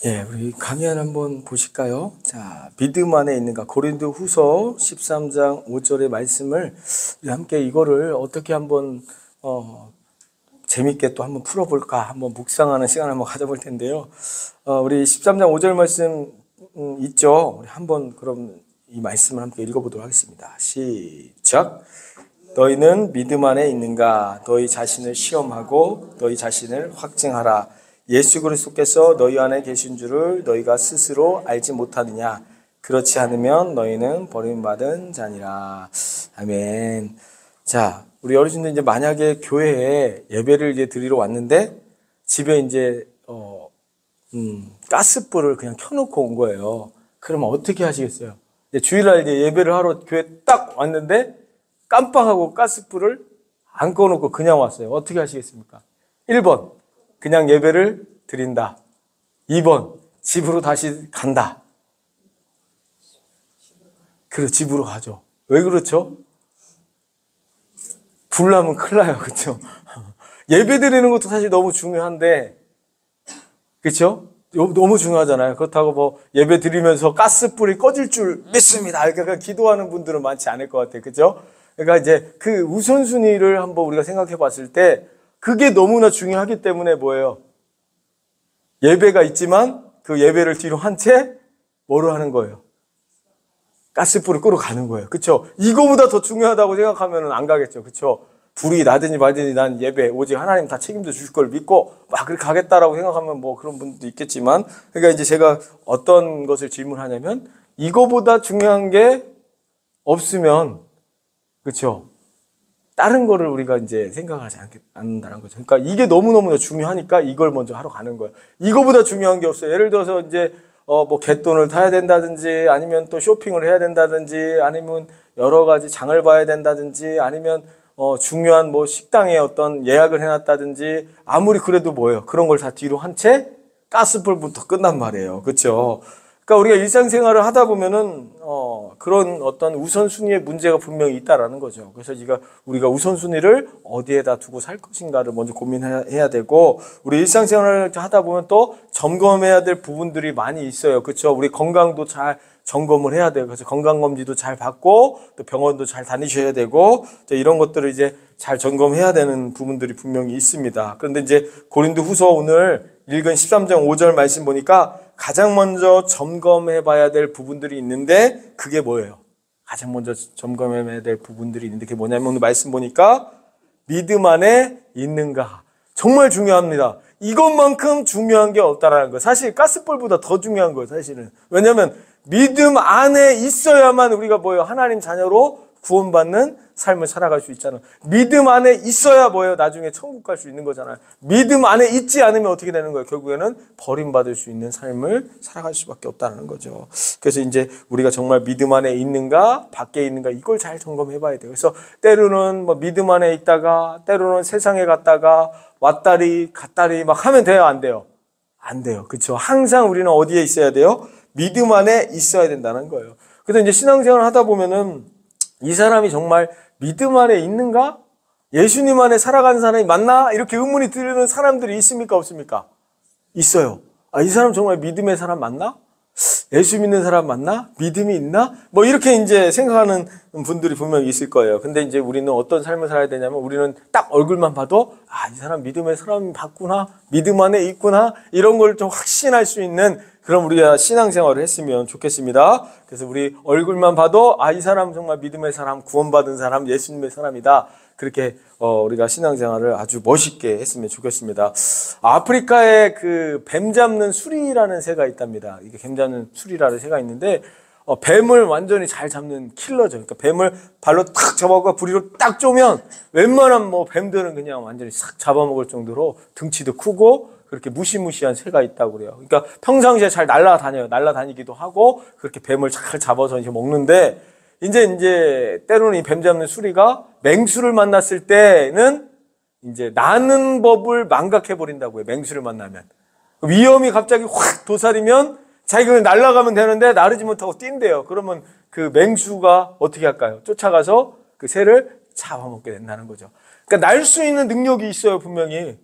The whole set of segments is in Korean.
예, 우리 강연 한번 보실까요? 자, 믿음 안에 있는가? 고린도후서 13장 5절의 말씀을 우리 함께 이거를 어떻게 한번 재밌게 또 한번 풀어볼까? 한번 묵상하는 시간을 한번 가져볼 텐데요. 우리 13장 5절 말씀 있죠? 우리 한번 그럼 이 말씀을 함께 읽어보도록 하겠습니다. 시작! 너희는 믿음 안에 있는가? 너희 자신을 시험하고 너희 자신을 확증하라. 예수 그리스도께서 너희 안에 계신 줄을 너희가 스스로 알지 못하느냐? 그렇지 않으면 너희는 버림받은 자니라. 아멘. 자, 우리 어르신들 이제 만약에 교회에 예배를 이제 드리러 왔는데 집에 이제 가스불을 그냥 켜놓고 온 거예요. 그러면 어떻게 하시겠어요? 이제 주일날 이제 예배를 하러 교회 딱 왔는데 깜빡하고 가스불을 안 꺼놓고 그냥 왔어요. 어떻게 하시겠습니까? 1번, 그냥 예배를 드린다. 2번, 집으로 다시 간다. 그래, 집으로 가죠. 왜 그렇죠? 불 나면 큰일 나요. 그렇죠? 예배 드리는 것도 사실 너무 중요한데, 그렇죠? 너무 중요하잖아요. 그렇다고 뭐 예배 드리면서 가스불이 꺼질 줄 믿습니다. 그러니까 기도하는 분들은 많지 않을 것 같아요. 그렇죠? 그러니까 이제 그 우선순위를 한번 우리가 생각해 봤을 때 그게 너무나 중요하기 때문에 뭐예요? 예배가 있지만 그 예배를 뒤로 한 채 뭐로 하는 거예요? 가스불을 끄러 가는 거예요. 그렇죠? 이거보다 더 중요하다고 생각하면 안 가겠죠. 그렇죠? 불이 나든지 말든지 난 예배 오직 하나님 다 책임져 주실 걸 믿고 막 그렇게 가겠다라고 생각하면 뭐 그런 분도 있겠지만, 그러니까 이제 제가 어떤 것을 질문하냐면 이거보다 중요한 게 없으면, 그렇죠? 다른 거를 우리가 이제 생각하지 않는다는 거죠. 그러니까 이게 너무너무 중요하니까 이걸 먼저 하러 가는 거예요. 이거보다 중요한 게 없어요. 예를 들어서 이제 뭐 갯돈을 타야 된다든지, 아니면 또 쇼핑을 해야 된다든지, 아니면 여러 가지 장을 봐야 된다든지, 아니면 중요한 뭐 식당에 어떤 예약을 해놨다든지, 아무리 그래도 뭐예요? 그런 걸 다 뒤로 한 채 가스불부터 끝난 말이에요. 그렇죠? 그러니까 우리가 일상생활을 하다 보면은 그런 어떤 우선순위의 문제가 분명히 있다라는 거죠. 그래서 우리가 우선순위를 어디에다 두고 살 것인가를 먼저 고민해야 되고, 우리 일상생활을 하다 보면 또 점검해야 될 부분들이 많이 있어요. 그렇죠? 우리 건강도 잘 점검을 해야 돼요. 그래서 건강검진도 잘 받고 또 병원도 잘 다니셔야 되고, 이런 것들을 이제 잘 점검해야 되는 부분들이 분명히 있습니다. 그런데 이제 고린도후서 오늘 읽은 13장 5절 말씀 보니까 가장 먼저 점검해 봐야 될 부분들이 있는데 그게 뭐예요? 가장 먼저 점검해 봐야 될 부분들이 있는데 그게 뭐냐면 오늘 말씀 보니까 믿음 안에 있는가. 정말 중요합니다. 이것만큼 중요한 게 없다라는 거예요. 사실 가스불보다 더 중요한 거예요, 사실은. 왜냐하면 믿음 안에 있어야만 우리가 뭐예요? 하나님 자녀로 구원받는 삶을 살아갈 수 있잖아요. 믿음 안에 있어야 뭐예요? 나중에 천국 갈 수 있는 거잖아요. 믿음 안에 있지 않으면 어떻게 되는 거예요? 결국에는 버림받을 수 있는 삶을 살아갈 수밖에 없다는 거죠. 그래서 이제 우리가 정말 믿음 안에 있는가, 밖에 있는가, 이걸 잘 점검해 봐야 돼요. 그래서 때로는 뭐 믿음 안에 있다가, 때로는 세상에 갔다가, 왔다리, 갔다리 막 하면 돼요? 안 돼요? 안 돼요. 그렇죠? 항상 우리는 어디에 있어야 돼요? 믿음 안에 있어야 된다는 거예요. 그래서 이제 신앙생활을 하다 보면은 이 사람이 정말 믿음 안에 있는가? 예수님 안에 살아가는 사람이 맞나? 이렇게 의문이 드는 사람들이 있습니까? 없습니까? 있어요. 이 사람 정말 믿음의 사람 맞나? 예수 믿는 사람 맞나? 믿음이 있나? 뭐 이렇게 이제 생각하는 분들이 분명히 있을 거예요. 근데 이제 우리는 어떤 삶을 살아야 되냐면 우리는 딱 얼굴만 봐도 이 사람 믿음의 사람이 맞구나, 믿음 안에 있구나, 이런 걸 좀 확신할 수 있는 그럼 우리가 신앙생활을 했으면 좋겠습니다. 그래서 우리 얼굴만 봐도 이 사람 정말 믿음의 사람, 구원받은 사람, 예수님의 사람이다. 그렇게 우리가 신앙생활을 아주 멋있게 했으면 좋겠습니다. 아프리카에 그 뱀 잡는 수리라는 새가 있답니다. 이게 뱀 잡는 수리라는 새가 있는데 뱀을 완전히 잘 잡는 킬러죠. 그러니까 뱀을 발로 탁 잡아가 부리로 딱 쪼면 웬만한 뭐 뱀들은 그냥 완전히 싹 잡아먹을 정도로 등치도 크고 그렇게 무시무시한 새가 있다고 그래요. 그러니까 평상시에 잘 날아다녀요. 날아다니기도 하고 그렇게 뱀을 잘 잡아서 이제 먹는데 이제 때로는 이 뱀 잡는 수리가 맹수를 만났을 때는 이제 나는 법을 망각해 버린다고 해요. 맹수를 만나면 위험이 갑자기 확 도사리면 자기가 날아가면 되는데 나르지 못하고 뛴대요. 그러면 그 맹수가 어떻게 할까요? 쫓아가서 그 새를 잡아먹게 된다는 거죠. 그러니까 날 수 있는 능력이 있어요, 분명히.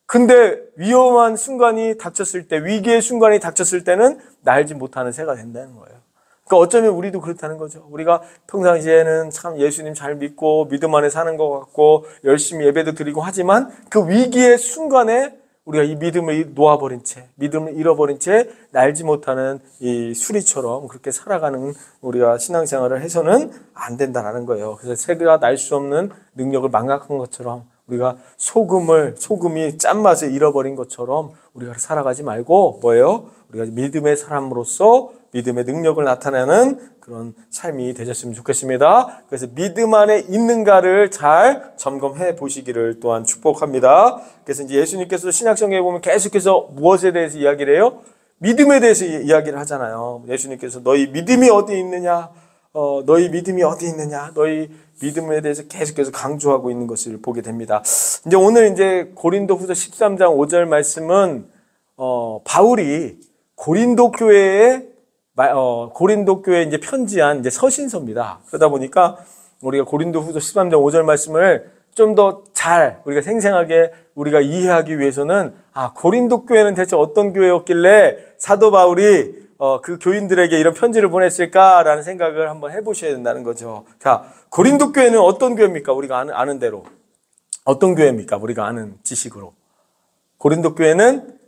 근데 위험한 순간이 닥쳤을 때, 위기의 순간이 닥쳤을 때는 날지 못하는 새가 된다는 거예요. 그러니까 어쩌면 우리도 그렇다는 거죠. 우리가 평상시에는 참 예수님 잘 믿고 믿음 안에 사는 것 같고 열심히 예배도 드리고 하지만 그 위기의 순간에 우리가 이 믿음을 놓아버린 채, 믿음을 잃어버린 채 날지 못하는 이 수리처럼 그렇게 살아가는 우리가 신앙생활을 해서는 안 된다는 거예요. 그래서 새가 날 수 없는 능력을 망각한 것처럼 우리가 소금이 짠맛을 잃어버린 것처럼 우리가 살아가지 말고 뭐예요? 우리가 믿음의 사람으로서 믿음의 능력을 나타내는 그런 삶이 되셨으면 좋겠습니다. 그래서 믿음 안에 있는가를 잘 점검해 보시기를 또한 축복합니다. 그래서 이제 예수님께서 신약성경에 보면 계속해서 무엇에 대해서 이야기를 해요? 믿음에 대해서 이야기를 하잖아요. 예수님께서 너희 믿음이 어디 있느냐? 너희 믿음이 어디 있느냐? 너희 믿음에 대해서 계속해서 강조하고 있는 것을 보게 됩니다. 이제 오늘 이제 고린도후서 13장 5절 말씀은 바울이 고린도 교회에 이제 편지한 이제 서신서입니다. 그러다 보니까 우리가 고린도후서 13장 5절 말씀을 좀 더 잘 우리가 생생하게 우리가 이해하기 위해서는 고린도 교회는 대체 어떤 교회였길래 사도 바울이 그 교인들에게 이런 편지를 보냈을까라는 생각을 한번 해보셔야 된다는 거죠. 자, 고린도 교회는 어떤 교회입니까? 우리가 아는 대로 어떤 교회입니까? 우리가 아는 지식으로 고린도 교회는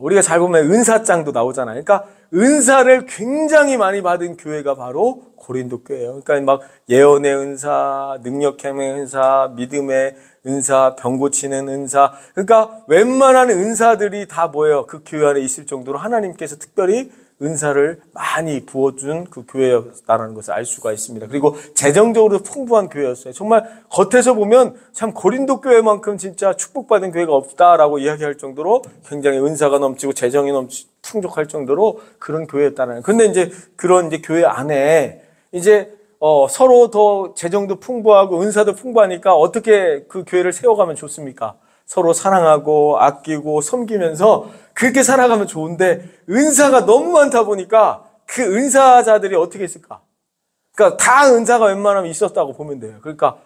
우리가 잘 보면 은사장도 나오잖아요. 그러니까 은사를 굉장히 많이 받은 교회가 바로 고린도 교회예요. 그러니까 막 예언의 은사, 능력행의 은사, 믿음의 은사, 병 고치는 은사. 그러니까 웬만한 은사들이 다 뭐예요? 그 교회 안에 있을 정도로 하나님께서 특별히 은사를 많이 부어준 그 교회였다는 것을 알 수가 있습니다. 그리고 재정적으로 풍부한 교회였어요. 정말 겉에서 보면 참 고린도 교회만큼 진짜 축복받은 교회가 없다라고 이야기할 정도로 굉장히 은사가 넘치고 재정이 풍족할 정도로 그런 교회였다는 거예요. 근데 이제 그런 이제 교회 안에 이제 서로 더 재정도 풍부하고 은사도 풍부하니까 어떻게 그 교회를 세워가면 좋습니까? 서로 사랑하고 아끼고 섬기면서 그렇게 살아가면 좋은데 은사가 너무 많다 보니까 그 은사자들이 어떻게 했을까? 그러니까 다 은사가 웬만하면 있었다고 보면 돼요. 그러니까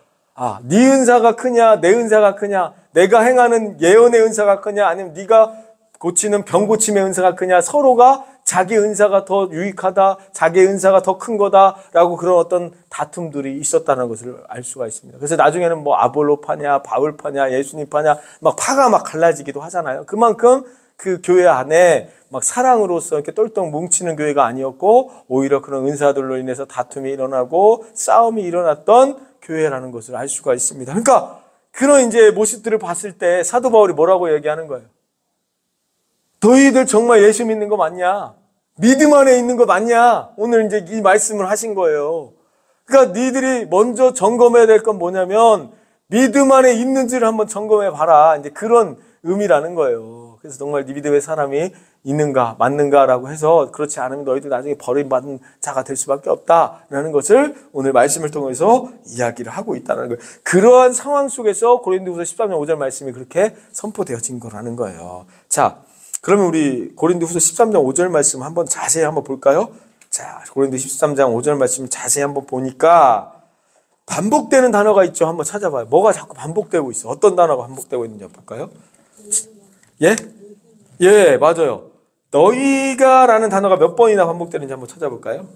네 은사가 크냐 내 은사가 크냐 내가 행하는 예언의 은사가 크냐 아니면 네가 고치는 병 고침의 은사가 크냐 서로가 자기 은사가 더 유익하다 자기 은사가 더 큰 거다라고 그런 어떤 다툼들이 있었다는 것을 알 수가 있습니다. 그래서 나중에는 뭐 아볼로파냐 바울파냐 예수님파냐 막 파가 막 갈라지기도 하잖아요. 그만큼 그 교회 안에 막 사랑으로서 이렇게 똘똘 뭉치는 교회가 아니었고 오히려 그런 은사들로 인해서 다툼이 일어나고 싸움이 일어났던 교회라는 것을 알 수가 있습니다. 그러니까 그런 이제 모습들을 봤을 때 사도 바울이 뭐라고 얘기하는 거예요? 너희들 정말 예수 믿는 거 맞냐? 믿음 안에 있는 거 맞냐? 오늘 이제 이 말씀을 하신 거예요. 그러니까 니들이 먼저 점검해야 될 건 뭐냐면 믿음 안에 있는지를 한번 점검해 봐라. 이제 그런 의미라는 거예요. 그래서 정말 네 믿음의 사람이 있는가 맞는가라고 해서 그렇지 않으면 너희들 나중에 버림받은 자가 될 수밖에 없다라는 것을 오늘 말씀을 통해서 이야기를 하고 있다는 거예요. 그러한 상황 속에서 고린도후서 13장 5절 말씀이 그렇게 선포되어진 거라는 거예요. 자, 그러면 우리 고린도후서 13장 5절 말씀 한번 자세히 한번 볼까요? 자, 고린도 13장 5절 말씀 자세히 한번 보니까 반복되는 단어가 있죠. 한번 찾아봐요. 뭐가 자꾸 반복되고 있어? 어떤 단어가 반복되고 있는지 볼까요? 예? 예, 맞아요. 너희가 라는 단어가 몇 번이나 반복되는지 한번 찾아볼까요?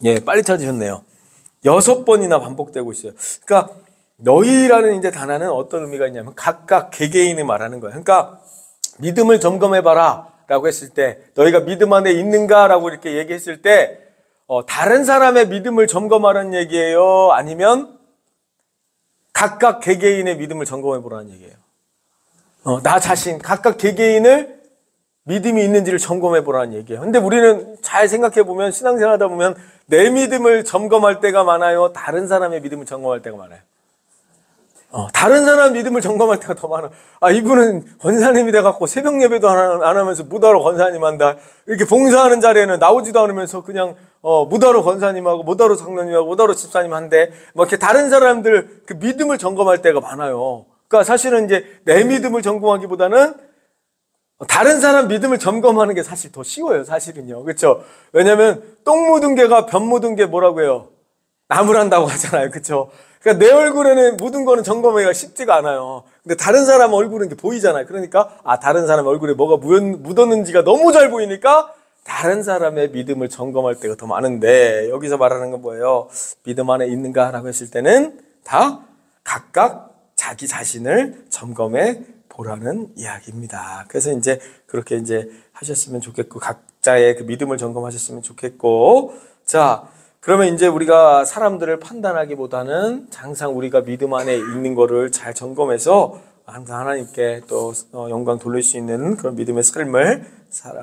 예, 빨리 찾으셨네요. 6번이나 반복되고 있어요. 그러니까 너희라는 이제 단어는 어떤 의미가 있냐면 각각 개개인을 말하는 거예요. 그러니까 믿음을 점검해봐라 라고 했을 때 너희가 믿음 안에 있는가 라고 이렇게 얘기했을 때 다른 사람의 믿음을 점검하라는 얘기예요? 아니면 각각 개개인의 믿음을 점검해보라는 얘기예요? 나 자신 각각 개개인을 믿음이 있는지를 점검해보라는 얘기예요. 근데 우리는 잘 생각해보면 신앙생활 하다 보면 내 믿음을 점검할 때가 많아요? 다른 사람의 믿음을 점검할 때가 많아요? 다른 사람 믿음을 점검할 때가 더 많아. 이분은 권사님이 돼갖고 새벽 예배도 안 하면서 무다로 권사님 한다. 이렇게 봉사하는 자리에는 나오지도 않으면서 그냥, 무다로 권사님하고, 무다로 장로님하고, 무다로 집사님 한대. 막 이렇게 다른 사람들 그 믿음을 점검할 때가 많아요. 그러니까 사실은 이제 내 믿음을 점검하기보다는 다른 사람 믿음을 점검하는 게 사실 더 쉬워요. 사실은요. 그렇죠? 왜냐면 똥 묻은 개가 변 묻은 게 뭐라고 해요? 나무란다고 하잖아요. 그쵸? 그러니까 내 얼굴에는 묻은 거는 점검하기가 쉽지가 않아요. 근데 다른 사람 얼굴은 이게 보이잖아요. 그러니까, 다른 사람 얼굴에 뭐가 묻었는지가 너무 잘 보이니까 다른 사람의 믿음을 점검할 때가 더 많은데, 여기서 말하는 건 뭐예요? 믿음 안에 있는가라고 했을 때는 다 각각 자기 자신을 점검해 보라는 이야기입니다. 그래서 이제 그렇게 이제 하셨으면 좋겠고, 각자의 그 믿음을 점검하셨으면 좋겠고, 자, 그러면 이제 우리가 사람들을 판단하기보다는 항상 우리가 믿음 안에 있는 거를 잘 점검해서 항상 하나님께 또 영광 돌릴 수 있는 그런 믿음의 삶을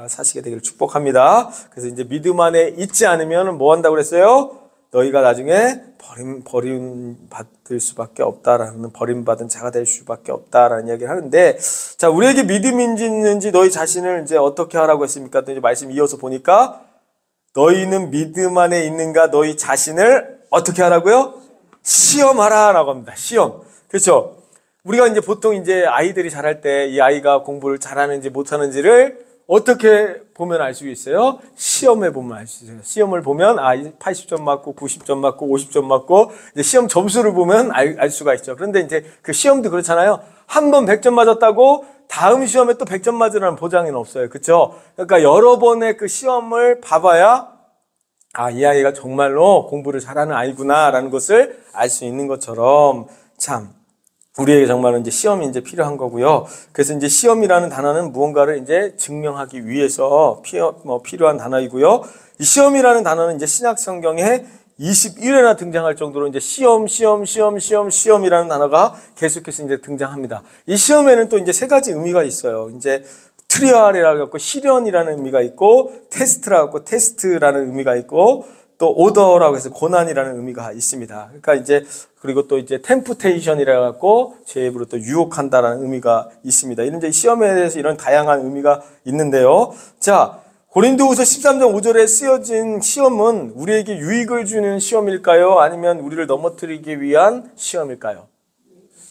사시게 되기를 축복합니다. 그래서 이제 믿음 안에 있지 않으면 뭐 한다고 그랬어요? 너희가 나중에 버림받을 수밖에 없다라는, 버림받은 자가 될 수밖에 없다라는 이야기를 하는데, 자, 우리에게 믿음이 있는지 너희 자신을 이제 어떻게 하라고 했습니까? 또 이제 말씀 이어서 보니까 너희는 믿음 안에 있는가? 너희 자신을 어떻게 하라고요? 시험하라 라고 합니다. 시험. 그렇죠? 우리가 이제 보통 이제 아이들이 자랄 때 이 아이가 공부를 잘하는지 못하는지를 어떻게 보면 알 수 있어요? 시험에 보면 알 수 있어요. 시험을 보면 80점 맞고 90점 맞고 50점 맞고 이제 시험 점수를 보면 알 수가 있죠. 그런데 이제 그 시험도 그렇잖아요. 한 번 100점 맞았다고 다음 시험에 또 100점 맞으라는 보장은 없어요. 그렇죠? 그러니까 여러 번의 그 시험을 봐봐야 이 아이가 정말로 공부를 잘하는 아이구나라는 것을 알 수 있는 것처럼 참 우리에게 정말로 이제 시험이 이제 필요한 거고요. 그래서 이제 시험이라는 단어는 무언가를 이제 증명하기 위해서 필요한 단어이고요. 이 시험이라는 단어는 이제 신약 성경에 21회나 등장할 정도로 이제 시험이라는 단어가 계속해서 이제 등장합니다. 이 시험에는 또 이제 세 가지 의미가 있어요. 이제 트리얼이라고 하고 시련이라는 의미가 있고, 테스트라는 의미가 있고, 또 오더라고 해서 고난이라는 의미가 있습니다. 그러니까 이제 그리고 또 이제 템프테이션이라고 하고 제 입으로 또 유혹한다라는 의미가 있습니다. 이런 이제 시험에 대해서 이런 다양한 의미가 있는데요. 자, 고린도후서 13장 5절에 쓰여진 시험은 우리에게 유익을 주는 시험일까요? 아니면 우리를 넘어뜨리기 위한 시험일까요?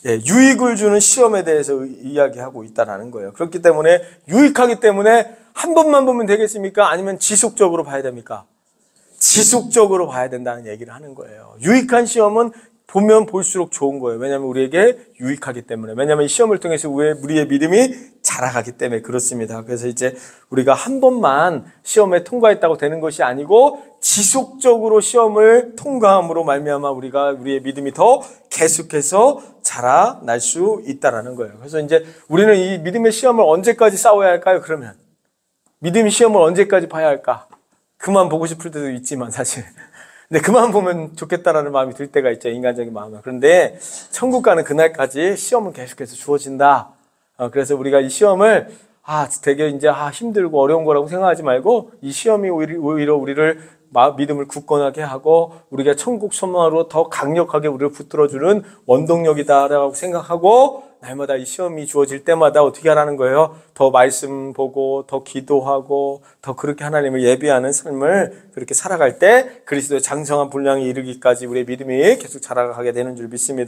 예, 유익을 주는 시험에 대해서 이야기하고 있다는 거예요. 그렇기 때문에 유익하기 때문에 한 번만 보면 되겠습니까? 아니면 지속적으로 봐야 됩니까? 지속적으로 봐야 된다는 얘기를 하는 거예요. 유익한 시험은 보면 볼수록 좋은 거예요. 왜냐하면 우리에게 유익하기 때문에. 왜냐하면 이 시험을 통해서 우리의 믿음이 자라가기 때문에 그렇습니다. 그래서 이제 우리가 한 번만 시험에 통과했다고 되는 것이 아니고 지속적으로 시험을 통과함으로 말미암아 우리의 믿음이 더 계속해서 자라날 수 있다라는 거예요. 그래서 이제 우리는 이 믿음의 시험을 언제까지 싸워야 할까요? 그러면 믿음의 시험을 언제까지 봐야 할까? 그만 보고 싶을 때도 있지만 사실 근데 그만 보면 좋겠다라는 마음이 들 때가 있죠. 인간적인 마음은. 그런데 천국 가는 그날까지 시험은 계속해서 주어진다. 그래서 우리가 이 시험을 되게 이제 힘들고 어려운 거라고 생각하지 말고 이 시험이 오히려 우리를 믿음을 굳건하게 하고 우리가 천국 소망으로 더 강력하게 우리를 붙들어주는 원동력이다라고 생각하고 날마다 이 시험이 주어질 때마다 어떻게 하라는 거예요? 더 말씀 보고 더 기도하고 더 그렇게 하나님을 예배하는 삶을 그렇게 살아갈 때 그리스도의 장성한 분량에 이르기까지 우리의 믿음이 계속 자라가게 되는 줄 믿습니다.